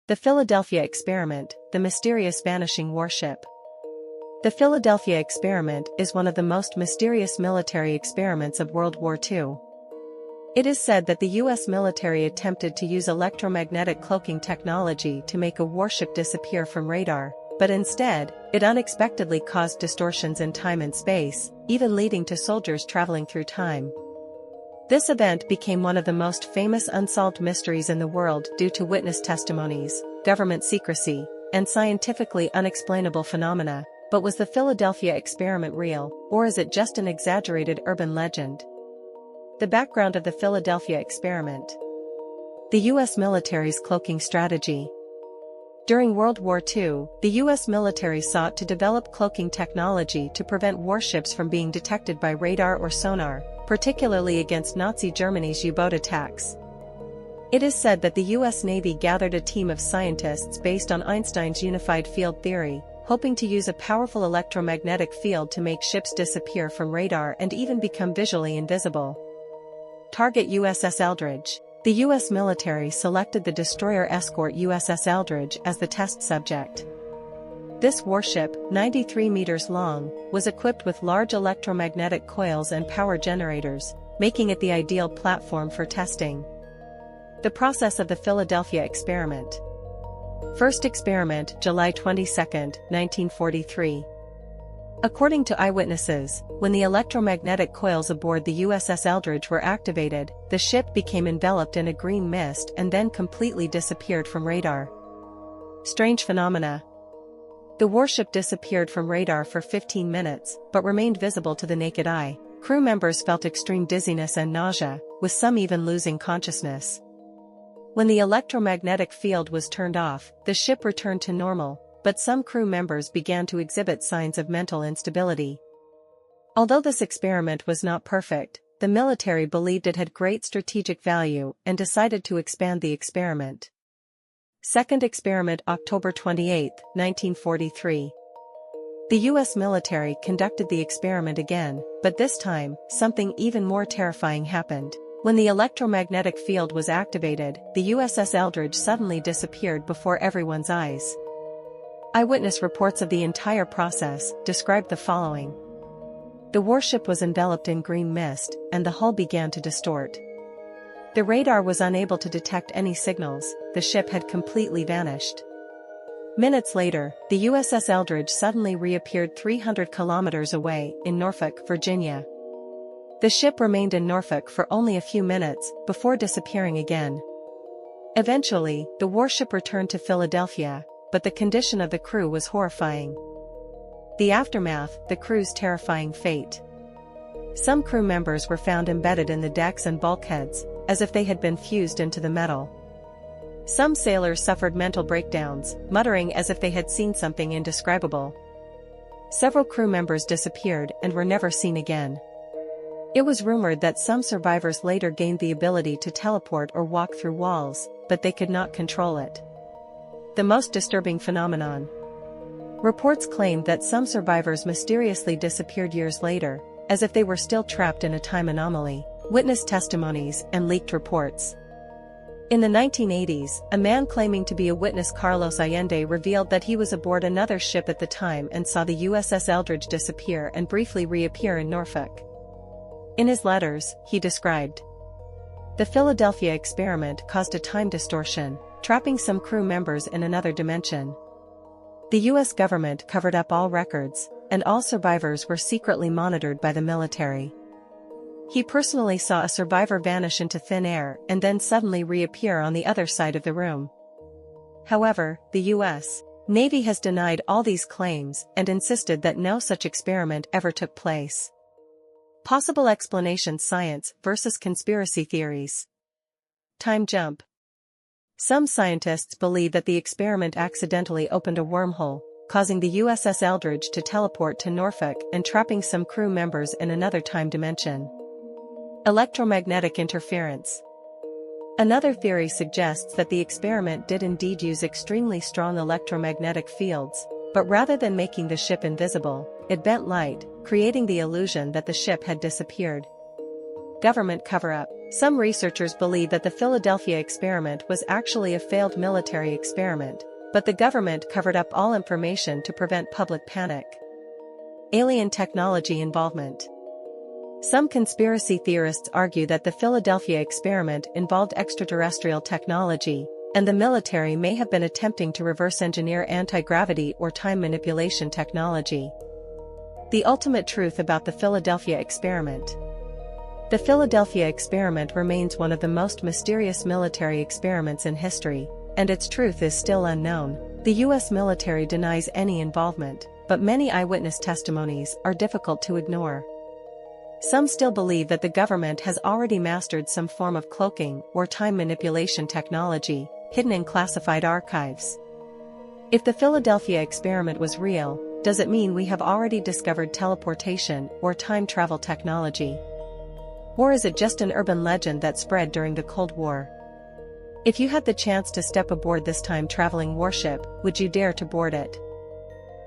The Philadelphia Experiment, the mysterious vanishing warship. The Philadelphia Experiment is one of the most mysterious military experiments of World War II. It is said that the U.S. military attempted to use electromagnetic cloaking technology to make a warship disappear from radar, but instead, it unexpectedly caused distortions in time and space, even leading to soldiers traveling through time. This event became one of the most famous unsolved mysteries in the world due to witness testimonies, government secrecy, and scientifically unexplainable phenomena. But was the Philadelphia experiment real, or is it just an exaggerated urban legend? The background of the Philadelphia experiment. The U.S. military's cloaking strategy. During World War II, the U.S. military sought to develop cloaking technology to prevent warships from being detected by radar or sonar, particularly against Nazi Germany's U-boat attacks. It is said that the U.S. Navy gathered a team of scientists based on Einstein's unified field theory, hoping to use a powerful electromagnetic field to make ships disappear from radar and even become visually invisible. Target USS Eldridge. The U.S. military selected the destroyer escort USS Eldridge as the test subject. This warship, 93 meters long, was equipped with large electromagnetic coils and power generators, making it the ideal platform for testing. The process of the Philadelphia experiment. First experiment, July 22, 1943. According to eyewitnesses, when the electromagnetic coils aboard the USS Eldridge were activated, the ship became enveloped in a green mist and then completely disappeared from radar. Strange phenomena. The warship disappeared from radar for 15 minutes, but remained visible to the naked eye. Crew members felt extreme dizziness and nausea, with some even losing consciousness. When the electromagnetic field was turned off, the ship returned to normal, but some crew members began to exhibit signs of mental instability. Although this experiment was not perfect, the military believed it had great strategic value and decided to expand the experiment. Second experiment, October 28, 1943. The U.S. military conducted the experiment again, but this time, something even more terrifying happened. When the electromagnetic field was activated, the USS Eldridge suddenly disappeared before everyone's eyes. Eyewitness reports of the entire process described the following. The warship was enveloped in green mist, and the hull began to distort. The radar was unable to detect any signals, the ship had completely vanished. Minutes later, the USS Eldridge suddenly reappeared 300 kilometers away, in Norfolk, Virginia. The ship remained in Norfolk for only a few minutes, before disappearing again. Eventually, the warship returned to Philadelphia, but the condition of the crew was horrifying. The aftermath, the crew's terrifying fate. Some crew members were found embedded in the decks and bulkheads, as if they had been fused into the metal. Some sailors suffered mental breakdowns, muttering as if they had seen something indescribable. Several crew members disappeared and were never seen again. It was rumored that some survivors later gained the ability to teleport or walk through walls, but they could not control it. The most disturbing phenomenon. Reports claimed that some survivors mysteriously disappeared years later, as if they were still trapped in a time anomaly. Witness testimonies and leaked reports. In the 1980s, a man claiming to be a witness, Carlos Allende, revealed that he was aboard another ship at the time and saw the USS Eldridge disappear and briefly reappear in Norfolk. In his letters, he described, "The Philadelphia experiment caused a time distortion, trapping some crew members in another dimension. The U.S. government covered up all records, and all survivors were secretly monitored by the military. He personally saw a survivor vanish into thin air and then suddenly reappear on the other side of the room." However, the U.S. Navy has denied all these claims and insisted that no such experiment ever took place. Possible explanation: science versus conspiracy theories. Time jump. Some scientists believe that the experiment accidentally opened a wormhole, causing the USS Eldridge to teleport to Norfolk and trapping some crew members in another time dimension. Electromagnetic interference. Another theory suggests that the experiment did indeed use extremely strong electromagnetic fields, but rather than making the ship invisible, it bent light, creating the illusion that the ship had disappeared. Government cover-up. Some researchers believe that the Philadelphia experiment was actually a failed military experiment, but the government covered up all information to prevent public panic. Alien technology involvement. Some conspiracy theorists argue that the Philadelphia experiment involved extraterrestrial technology, and the military may have been attempting to reverse engineer anti-gravity or time manipulation technology. The ultimate truth about the Philadelphia experiment. The Philadelphia experiment remains one of the most mysterious military experiments in history, and its truth is still unknown. The U.S. military denies any involvement, but many eyewitness testimonies are difficult to ignore. Some still believe that the government has already mastered some form of cloaking or time manipulation technology, hidden in classified archives. If the Philadelphia experiment was real, does it mean we have already discovered teleportation or time travel technology? Or is it just an urban legend that spread during the Cold War? If you had the chance to step aboard this time-traveling warship, would you dare to board it?